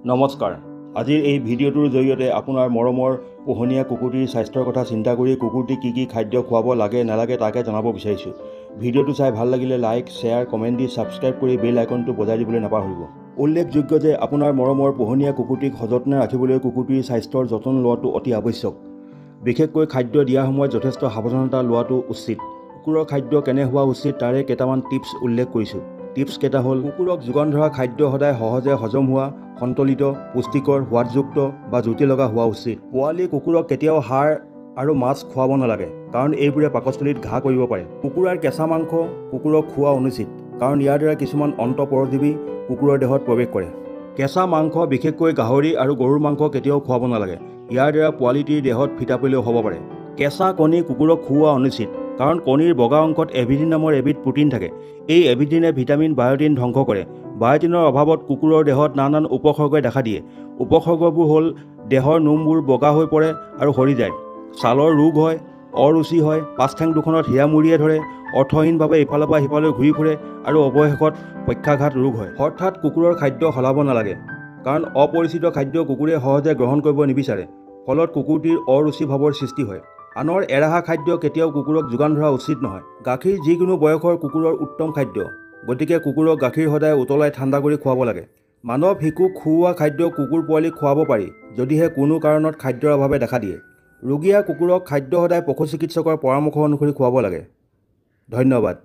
নমস্কাৰ। আজিৰ এই ভিডিঅ'টোৰ জৰিয়তে আপোনাৰ মৰমৰ পোহনীয়া কুকুৰটিৰ স্বাস্থ্যৰ কথা চিন্তা কৰি কুকুৰটিক কি খাদ্য খুৱাব লাগে নালাগে তাকে জনাব বিচাৰিছোঁ। ভিডিঅ'টো চাই ভাল লাগিলে লাইক, শ্বেয়াৰ, কমেণ্ট দি ছাবস্ক্ৰাইব কৰি বেল আইকনটো বজাই দিবলৈ নাপাহৰিব। উল্লেখযোগ্য যে আপোনাৰ মৰমৰ পোহনীয়া কুকুৰটিক সযত্নে ৰাখিবলৈ কুকুৰটিৰ স্বাস্থ্যৰ যতন লোৱাটো অতি আৱশ্যক। বিশেষকৈ খাদ্য দিয়াৰ সময়ত যথেষ্ট সাৱধানতা লোৱাটো উচিত। কুকুৰৰ খাদ্য কেনে হোৱা উচিত তাৰে কেইটামান টিপছ উল্লেখ কৰিছোঁ। টিপছ কেইটা হ'ল, কুকুৰক যোগান ধৰা খাদ্য সদায় সহজে হজম হোৱা, সন্তুলিত, পুষ্টিকৰ, সোৱাদযুক্ত বা জুতি লগা হোৱা উচিত। পোৱালি কুকুৰক কেতিয়াও হাড় আৰু মাছ খুৱাব নালাগে, কাৰণ এইবোৰে পাকস্থলীত ঘাঁ কৰিব পাৰে। কুকুৰাৰ কেঁচা মাংস কুকুৰক খোৱা অনুচিত, কাৰণ ইয়াৰ দ্বাৰা কিছুমান অন্তঃপৰজীৱী কুকুৰৰ দেহত প্ৰৱেশ কৰে। কেঁচা মাংস বিশেষকৈ গাহৰি আৰু গৰুৰ মাংস কেতিয়াও খুৱাব নালাগে, ইয়াৰ দ্বাৰা পোৱালিটিৰ দেহত ফিটা পেলু হ'ব পাৰে। কেঁচা কণী কুকুৰক খুওৱা অনুচিত, কাৰণ কণীৰ বগা অংশত এভিডিন নামৰ এবিধ প্ৰটিন থাকে। এই এভিডিনে ভিটামিন বায়'টিন ধ্বংস কৰে। বায়'টিনৰ অভাৱত কুকুৰৰ দেহত নানান উপসৰ্গই দেখা দিয়ে। উপসৰ্গবোৰ হ'ল দেহৰ নোমবোৰ বগা হৈ পৰে আৰু সৰি যায়, ছালৰ ৰোগ হয়, অৰুচি হয়, পাছঠেং দুখনত হিয়ামুৰিয়ে ধৰে, অৰ্থহীনভাৱে ইফালৰ পৰা সিফালৈ ঘূৰি ফুৰে আৰু অৱশেষত পক্ষাঘাত ৰোগ হয়। হঠাৎ কুকুৰৰ খাদ্য সলাব নালাগে, কাৰণ অপৰিচিত খাদ্য কুকুৰে সহজে গ্ৰহণ কৰিব নিবিচাৰে, ফলত কুকুৰটিৰ অৰুচি ভাৱৰ সৃষ্টি হয়। আনৰ এৰাহা খাদ্য কেতিয়াও কুকুৰক যোগান ধৰা উচিত নহয়। গাখীৰ যিকোনো বয়সৰ কুকুৰৰ উত্তম খাদ্য, গতিকে কুকুৰক গাখীৰ সদায় উতলাই ঠাণ্ডা কৰি খুৱাব লাগে। মানৱ শিশুক খুওৱা খাদ্য কুকুৰ পোৱালিক খুৱাব পাৰি, যদিহে কোনো কাৰণত খাদ্যৰ অভাৱে দেখা দিয়ে। ৰোগীয়া কুকুৰক খাদ্য সদায় পশু চিকিৎসকৰ পৰামৰ্শ অনুসৰি খুৱাব লাগে। ধন্যবাদ।